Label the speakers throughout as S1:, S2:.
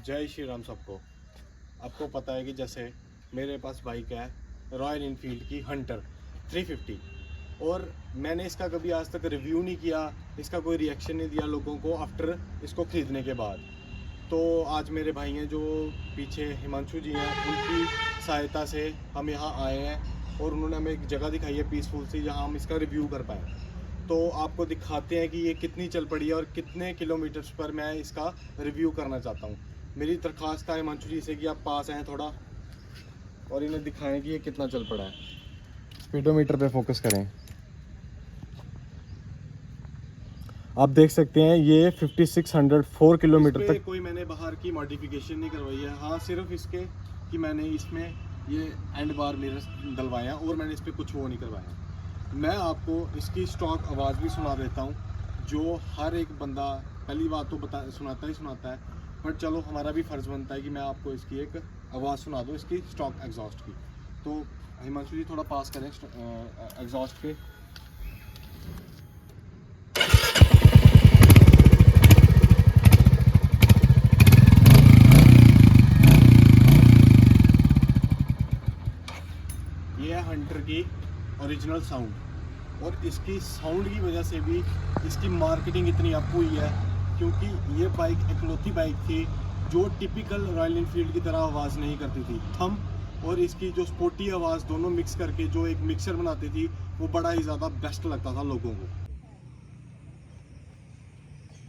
S1: जय श्री राम सबको। आपको पता है कि जैसे मेरे पास बाइक है रॉयल इनफील्ड की हंटर 350 और मैंने इसका कभी आज तक रिव्यू नहीं किया, इसका कोई रिएक्शन नहीं दिया लोगों को आफ्टर इसको ख़रीदने के बाद। तो आज मेरे भाई हैं जो पीछे हिमांशु जी हैं, उनकी सहायता से हम यहाँ आए हैं और उन्होंने हमें एक जगह दिखाई है पीसफुल सी, जहाँ हम इसका रिव्यू कर पाएँ। तो आपको दिखाते हैं कि ये कितनी चल पड़ी है और कितने किलोमीटर्स पर मैं इसका रिव्यू करना चाहता हूँ। मेरी दरख्वास्त है हिमांशु जी से कि आप पास आएँ थोड़ा और इन्हें दिखाएं कि ये कितना चल पड़ा है। स्पीडोमीटर पे फोकस करें। आप देख सकते हैं ये 5604 किलोमीटर तक। कोई मैंने बाहर की मॉडिफिकेशन नहीं करवाई है, हाँ सिर्फ इसके कि मैंने इसमें ये एंड बार मिरर्स डलवाया और मैंने इस पर कुछ वो नहीं करवाया। मैं आपको इसकी स्टॉक आवाज़ भी सुना देता हूँ, जो हर एक बंदा पहली बात तो सुनाता है, बट चलो हमारा भी फ़र्ज़ बनता है कि मैं आपको इसकी एक आवाज़ सुना दूँ इसकी स्टॉक एग्जॉस्ट की। तो हिमांशु जी थोड़ा पास करें एग्जॉस्ट पे। ये है हंटर की ओरिजिनल साउंड और इसकी साउंड की वजह से भी इसकी मार्केटिंग इतनी अप हुई है, क्योंकि ये बाइक इकलौती बाइक थी जो टिपिकल रॉयल इनफील्ड की तरह आवाज़ नहीं करती थी। थम और इसकी जो स्पोर्टी आवाज़ दोनों मिक्स करके जो एक मिक्सर बनाती थी, वो बड़ा ही ज़्यादा बेस्ट लगता था लोगों को।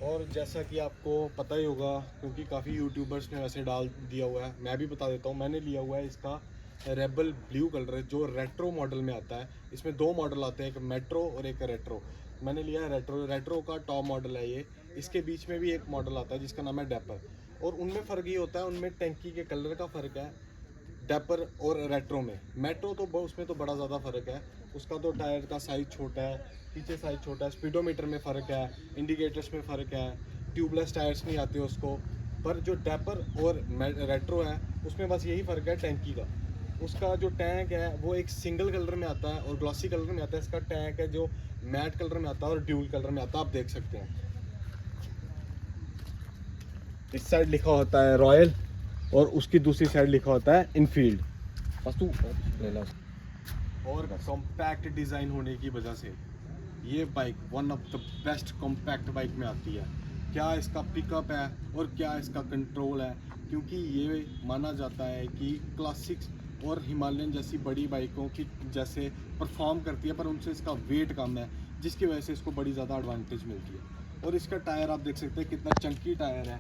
S1: और जैसा कि आपको पता ही होगा, क्योंकि काफ़ी यूट्यूबर्स ने वैसे डाल दिया हुआ है, मैं भी बता देता हूँ, मैंने लिया हुआ है इसका रेबल ब्लू कलर है जो रेट्रो मॉडल में आता है। इसमें दो मॉडल आते हैं, एक मेट्रो और एक रेट्रो। मैंने लिया है रेट्रो का टॉप मॉडल है ये। इसके बीच में भी एक मॉडल आता है जिसका नाम है डेपर, और उनमें फ़र्क ये होता है, उनमें टैंकी के कलर का फ़र्क है डेपर और रेट्रो में। मेट्रो तो उसमें तो बड़ा ज़्यादा फ़र्क है, उसका तो टायर का साइज़ छोटा है, पीछे साइज़ छोटा है, स्पीडोमीटर में फ़र्क है, इंडिकेटर्स में फ़र्क है, ट्यूबलेस टायर्स नहीं आते उसको। पर जो डेपर और रेट्रो है उसमें बस यही फ़र्क है टैंकी का। उसका जो टैंक है वो एक सिंगल कलर में आता है और ग्लॉसी कलर में आता है। इसका टैंक है जो मैट कलर में आता है और ड्यूल कलर में आता है, आप देख सकते हैं। इस साइड लिखा होता है रॉयल और उसकी दूसरी साइड लिखा होता है इनफील्ड। बस तू ले ला। और कॉम्पैक्ट डिज़ाइन होने की वजह से ये bike one of the best compact bike में आती है। क्या इसका पिकअप है और क्या इसका कंट्रोल है, क्योंकि ये माना जाता है कि क्लासिक्स और हिमालयन जैसी बड़ी बाइकों की जैसे परफॉर्म करती है, पर उनसे इसका वेट कम है, जिसकी वजह से इसको बड़ी ज़्यादा एडवांटेज मिलती है। और इसका टायर आप देख सकते हैं कितना चंकी टायर है,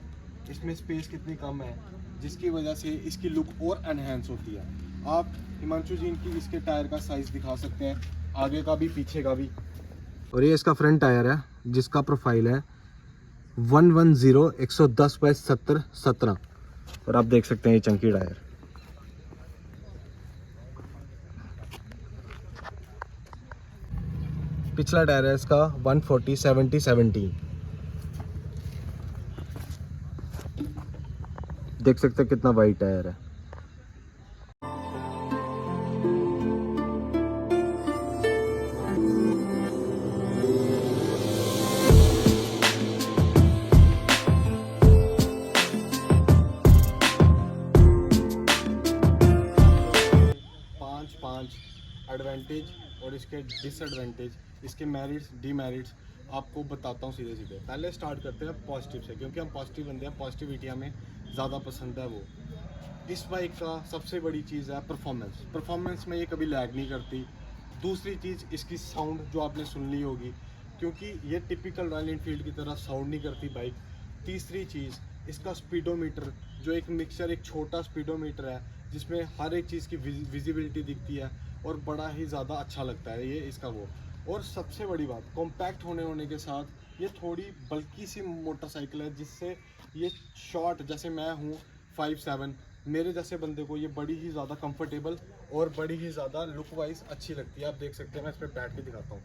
S1: इसमें स्पेस कितनी कम है, जिसकी वजह से इसकी लुक और एनहेंस होती है। आप हिमांशु जी की इसके टायर का साइज़ दिखा सकते हैं, आगे का भी पीछे का भी। और ये इसका फ्रंट टायर है जिसका प्रोफाइल है 110 110/70 17, और आप देख सकते हैं ये चंकी टायर। पिछला टायर है इसका 140 70 17, देख सकते हैं कितना वाइड टायर है। पांच एडवांटेज और इसके डिसएडवांटेज, इसके मेरिट्स डीमेरिट्स आपको बताता हूँ सीधे सीधे। पहले स्टार्ट करते हैं पॉजिटिव से, क्योंकि हम पॉजिटिव बंदे हैं, पॉजिटिविटी हमें ज़्यादा पसंद है। वो इस बाइक का सबसे बड़ी चीज़ है परफॉर्मेंस में ये कभी लैग नहीं करती। दूसरी चीज़ इसकी साउंड जो आपने सुन ली होगी, क्योंकि ये टिपिकल रॉयल एनफील्ड की तरह साउंड नहीं करती बाइक। तीसरी चीज़ इसका स्पीडोमीटर, जो एक मिक्सचर एक छोटा स्पीडोमीटर है जिसमें हर एक चीज़ की विजिबिलिटी दिखती है और बड़ा ही ज़्यादा अच्छा लगता है ये इसका वो। और सबसे बड़ी बात, कॉम्पैक्ट होने के साथ ये थोड़ी बल्की सी मोटरसाइकिल है, जिससे ये शॉर्ट, जैसे मैं हूँ 5'7", मेरे जैसे बंदे को ये बड़ी ही ज़्यादा कंफर्टेबल और बड़ी ही ज़्यादा लुक वाइज अच्छी लगती है। आप देख सकते हैं, मैं इस पर बैठ के दिखाता हूँ।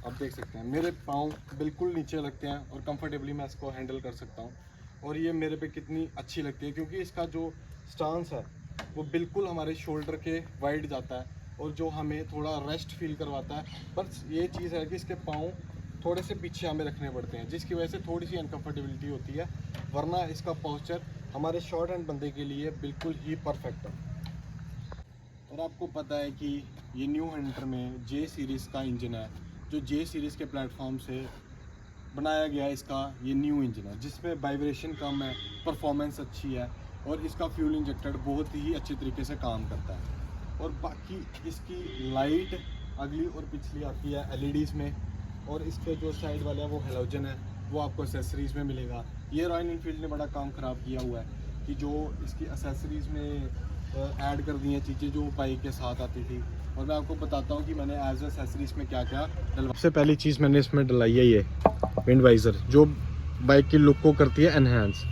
S1: आप देख सकते हैं मेरे पाँव बिल्कुल नीचे लगते हैं और कंफर्टेबली मैं इसको हैंडल कर सकता हूँ। और ये मेरे पे कितनी अच्छी लगती है, क्योंकि इसका जो स्टांस है वो बिल्कुल हमारे शोल्डर के वाइड जाता है और जो हमें थोड़ा रेस्ट फील करवाता है। पर ये चीज़ है कि इसके पाँव थोड़े से पीछे हमें रखने पड़ते हैं, जिसकी वजह से थोड़ी सी अनकंफर्टेबिलिटी होती है, वरना इसका पोस्चर हमारे शॉर्ट हैंड बंदे के लिए बिल्कुल ही परफेक्ट है। और आपको पता है कि ये न्यू हंटर में जे सीरीज़ का इंजन है, जो जे सीरीज़ के प्लेटफॉर्म से बनाया गया है। इसका ये न्यू इंजन है जिसमें वाइब्रेशन कम है, परफॉर्मेंस अच्छी है, और इसका फ्यूल इंजेक्टर बहुत ही अच्छे तरीके से काम करता है। और बाकी इसकी लाइट अगली और पिछली आती है एलईडीज़ में, और इसके जो साइड वाले हैं वो हेलोजन है, वो आपको एसेसरीज़ में मिलेगा। ये रॉयल एनफील्ड ने बड़ा काम ख़राब किया हुआ है कि जो इसकी एसेसरीज़ में ऐड कर दी हैं चीज़ें जो बाइक के साथ आती थी। और मैं आपको बताता हूँ कि मैंने एज एसेसरीज़ में क्या क्या डलवा। सबसे पहली चीज़ मैंने इसमें डलाई है ये विंड वाइज़र, जो बाइक की लुक को करती है एनहांस।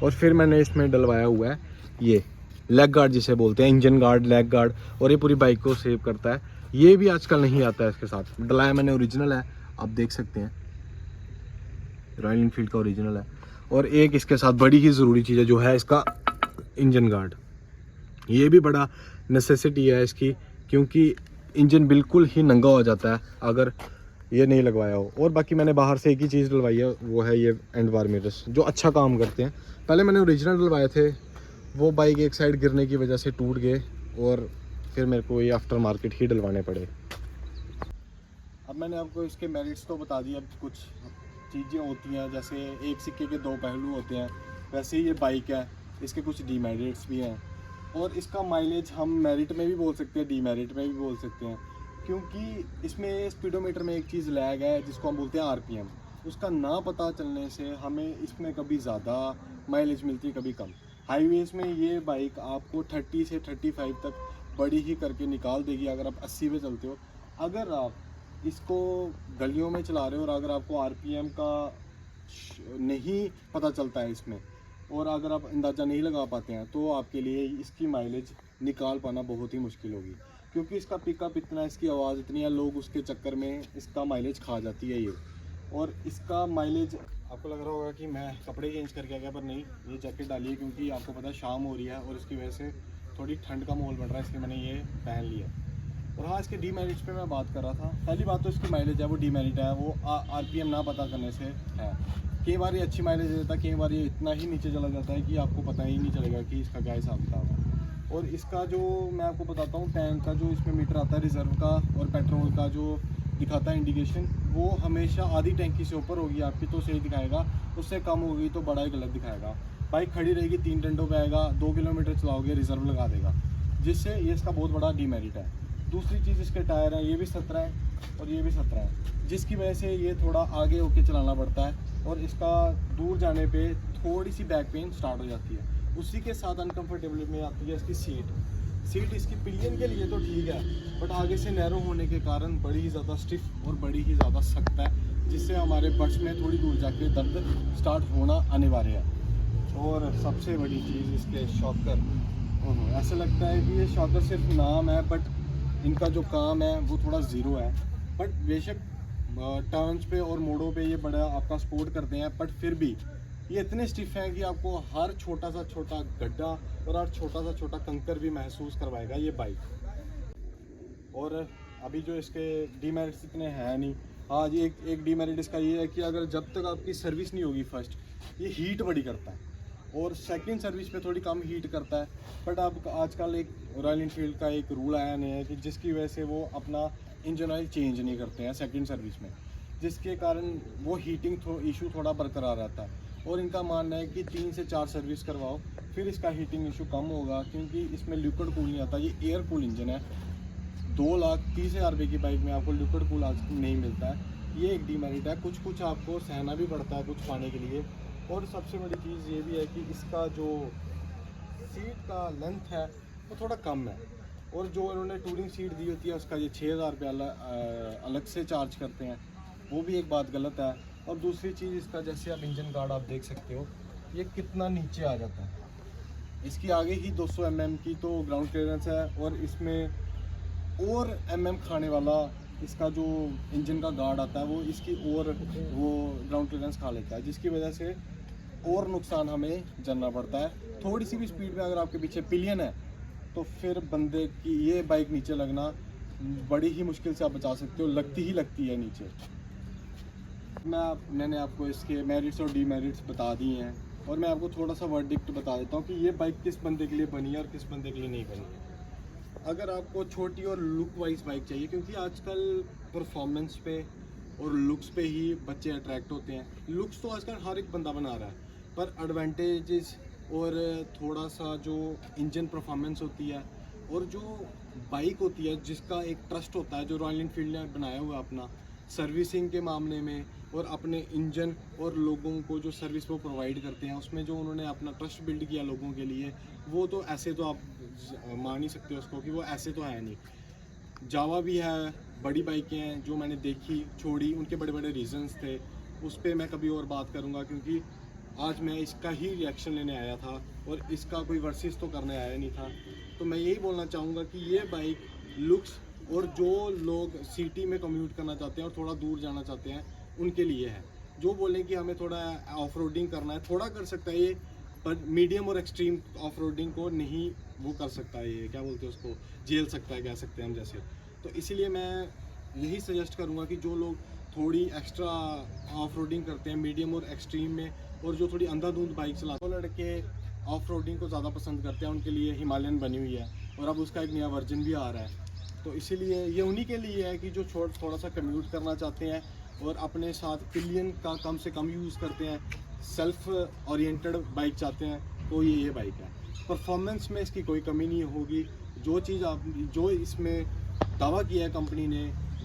S1: और फिर मैंने इसमें डलवाया हुआ है ये लेग गार्ड, जिसे बोलते हैं इंजन गार्ड, लेग गार्ड, और ये पूरी बाइक को सेव करता है। ये भी आजकल नहीं आता है इसके साथ, डलाया मैंने ओरिजिनल है, आप देख सकते हैं रॉयल एनफील्ड का ओरिजिनल है। और एक इसके साथ बड़ी ही ज़रूरी चीज़ है जो है इसका इंजन गार्ड। ये भी बड़ा नेसेसिटी है इसकी, क्योंकि इंजन बिल्कुल ही नंगा हो जाता है अगर ये नहीं लगवाया हो। और बाकी मैंने बाहर से एक ही चीज़ डलवाई है, वो है ये एंड बार मिरर्स, जो अच्छा काम करते हैं। पहले मैंने ओरिजिनल डलवाए थे, वो बाइक एक साइड गिरने की वजह से टूट गए, और फिर मेरे को ये आफ्टर मार्केट ही डलवाने पड़े। अब मैंने आपको इसके मेरिट्स तो बता दिए। अब कुछ चीज़ें होती हैं, जैसे एक सिक्के के दो पहलू होते हैं, वैसे ही ये बाइक है, इसके कुछ डीमेरिट्स भी हैं। और इसका माइलेज हम मेरिट में भी बोल सकते हैं, डीमेरिट में भी बोल सकते हैं, क्योंकि इसमें स्पीडोमीटर में एक चीज़ लैग है जिसको हम बोलते हैं आरपीएम। उसका ना पता चलने से हमें इसमें कभी ज़्यादा माइलेज मिलती है, कभी कम। हाईवेज़ में ये बाइक आपको 30 से 35 तक बड़ी ही करके निकाल देगी अगर आप 80 पे चलते हो। अगर आप इसको गलियों में चला रहे हो और अगर आपको आरपीएम का नहीं पता चलता है इसमें, और अगर आप अंदाज़ा नहीं लगा पाते हैं, तो आपके लिए इसकी माइलेज निकाल पाना बहुत ही मुश्किल होगी, क्योंकि इसका पिकअप इतना, इसकी आवाज़ इतनी है, लोग उसके चक्कर में इसका माइलेज खा जाती है ये। और इसका माइलेज आपको लग रहा होगा कि मैं कपड़े चेंज करके आ गया, पर नहीं, ये जैकेट डाली है क्योंकि आपको पता है शाम हो रही है और इसकी वजह से थोड़ी ठंड का माहौल बढ़ रहा है, इसलिए मैंने ये पहन लिया। और हाँ, इसके डीमेरिट्स पे मैं बात कर रहा था। पहली बात तो इसकी माइलेज है, वो डीमेरिट है, वो आरपीएम ना पता करने से है। कई बार ये अच्छी माइलेज देता है, कई बार ये इतना ही नीचे चला जाता है कि आपको पता ही नहीं चलेगा कि इसका क्या हिसाब किताब है। और इसका जो मैं आपको बताता हूँ, टैंक का जो इसमें मीटर आता है रिजर्व का और पेट्रोल का जो दिखाता है इंडिकेशन, वो हमेशा आधी टैंकी से ऊपर होगी आपकी तो सही दिखाएगा, उससे कम होगी तो बड़ा ही गलत दिखाएगा। बाइक खड़ी रहेगी, 3 डंडों पे आएगा, 2 किलोमीटर चलाओगे रिजर्व लगा देगा, जिससे ये इसका बहुत बड़ा डीमेरिट है। दूसरी चीज़, इसके टायर हैं, ये भी 17 है और ये भी 17 है, जिसकी वजह से ये थोड़ा आगे होके चलाना पड़ता है, और इसका दूर जाने पे थोड़ी सी बैक पेन स्टार्ट हो जाती है। उसी के साथ अनकम्फर्टेबल में आती है इसकी सीट इसकी पिलियन के लिए तो ठीक है, बट आगे से नैरो होने के कारण बड़ी ही ज़्यादा स्टिफ और बड़ी ही ज़्यादा सख्त है, जिससे हमारे बट्स में थोड़ी दूर जाके दर्द स्टार्ट होना अनिवार्य है। और सबसे बड़ी चीज़ इसके शॉकर, ऐसा लगता है कि ये शॉकर सिर्फ नाम है, बट इनका जो काम है वो थोड़ा ज़ीरो है। बट बेशक टर्न्स पे और मोड़ों पे ये बड़ा आपका सपोर्ट करते हैं, बट फिर भी ये इतने स्टिफ हैं कि आपको हर छोटा सा छोटा गड्ढा और हर छोटा सा छोटा कंकर भी महसूस करवाएगा ये बाइक। और अभी जो इसके डीमेरिट्स इतने हैं नहीं। आज एक डीमेरिट इसका ये है कि अगर जब तक आपकी सर्विस नहीं होगी फर्स्ट, ये हीट बड़ी करता है, और सेकंड सर्विस पे थोड़ी कम हीट करता है। बट अब आजकल एक रॉयल एनफील्ड का एक रूल आया नहीं है कि जिसकी वजह से वो अपना इंजन ऑयल चेंज नहीं करते हैं सेकंड सर्विस में, जिसके कारण वो हीटिंग इशू थोड़ा बरकरार रहता है। और इनका मानना है कि 3 से 4 सर्विस करवाओ, फिर इसका हीटिंग इशू कम होगा, क्योंकि इसमें लिक्विड कूल नहीं आता, ये एयर कूल इंजन है। 2,30,000 रुपये की बाइक में आपको लिक्विड कूल आज नहीं मिलता है, ये एक डीमेरिट है। कुछ आपको सहना भी पड़ता है कुछ पाने के लिए। और सबसे बड़ी चीज़ ये भी है कि इसका जो सीट का लेंथ है वो थोड़ा कम है, और जो इन्होंने टूरिंग सीट दी होती है उसका ये 6,000 रुपये अलग से चार्ज करते हैं, वो भी एक बात गलत है। और दूसरी चीज़, इसका जैसे आप इंजन गार्ड आप देख सकते हो, ये कितना नीचे आ जाता है। इसकी आगे ही 200 mm की तो ग्राउंड क्लियरेंस है, और इसमें और खाने वाला इसका जो इंजन का गार्ड आता है वो इसकी और वो ग्राउंड क्लियरेंस खा लेता है, जिसकी वजह से और नुकसान हमें झेलना पड़ता है। थोड़ी सी भी स्पीड में अगर आपके पीछे पिलियन है तो फिर बंदे की ये बाइक नीचे लगना बड़ी ही मुश्किल से आप बचा सकते हो, लगती है नीचे। मैंने आपको इसके मेरिट्स और डीमेरिट्स बता दिए हैं, और मैं आपको थोड़ा सा वर्डिक्ट बता देता हूँ कि ये बाइक किस बंदे के लिए बनी है और किस बंदे के लिए नहीं बनी है। अगर आपको छोटी और लुक वाइज बाइक चाहिए, क्योंकि आजकल परफॉर्मेंस पे और लुक्स पे ही बच्चे अट्रैक्ट होते हैं। लुक्स तो आजकल हर एक बंदा बना रहा है, पर एडवांटेजेस और थोड़ा सा जो इंजन परफॉर्मेंस होती है और जो बाइक होती है जिसका एक ट्रस्ट होता है, जो रॉयल एनफील्ड ने बनाया हुआ है अपना सर्विसिंग के मामले में, और अपने इंजन और लोगों को जो सर्विस वो प्रोवाइड करते हैं, उसमें जो उन्होंने अपना ट्रस्ट बिल्ड किया लोगों के लिए, वो तो ऐसे तो आप मान ही सकते हो उसको कि वो ऐसे तो है नहीं। जावा भी है, बड़ी बाइकें हैं जो मैंने देखी छोड़ी, उनके बड़े बड़े रीजंस थे, उस पर मैं कभी और बात करूँगा, क्योंकि आज मैं इसका ही रिएक्शन लेने आया था और इसका कोई वर्सेस तो करने आया नहीं था। तो मैं यही बोलना चाहूँगा कि ये बाइक लुक्स और जो लोग सिटी में कम्यूट करना चाहते हैं और थोड़ा दूर जाना चाहते हैं उनके लिए है। जो बोलें कि हमें थोड़ा ऑफ रोडिंग करना है, थोड़ा कर सकता है ये, पर मीडियम और एक्सट्रीम ऑफ रोडिंग को नहीं वो कर सकता है, ये क्या बोलते हैं उसको, झेल सकता है, कह सकते हैं हम जैसे। तो इसीलिए मैं यही सजेस्ट करूँगा कि जो लोग थोड़ी एक्स्ट्रा ऑफ रोडिंग करते हैं मीडियम और एक्सट्रीम में, और जो थोड़ी अंधाधुंध बाइक चलाते हैं, वो लड़के ऑफ रोडिंग को ज़्यादा पसंद करते हैं, उनके लिए हिमालयन बनी हुई है और अब उसका एक नया वर्जन भी आ रहा है। तो इसीलिए ये उन्हीं के लिए है कि जो थोड़ा सा कम्यूट करना चाहते हैं और अपने साथ पिलियन का कम से कम यूज़ करते हैं, सेल्फ ओरिएंटेड बाइक चाहते हैं, तो ये बाइक है। परफॉर्मेंस में इसकी कोई कमी नहीं होगी। जो इसमें दावा किया है कंपनी ने,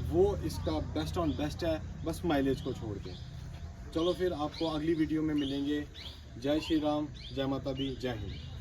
S1: वो इसका बेस्ट ऑन बेस्ट है, बस माइलेज को छोड़ के। चलो फिर आपको अगली वीडियो में मिलेंगे। जय श्री राम, जय माता दी, जय हिंद।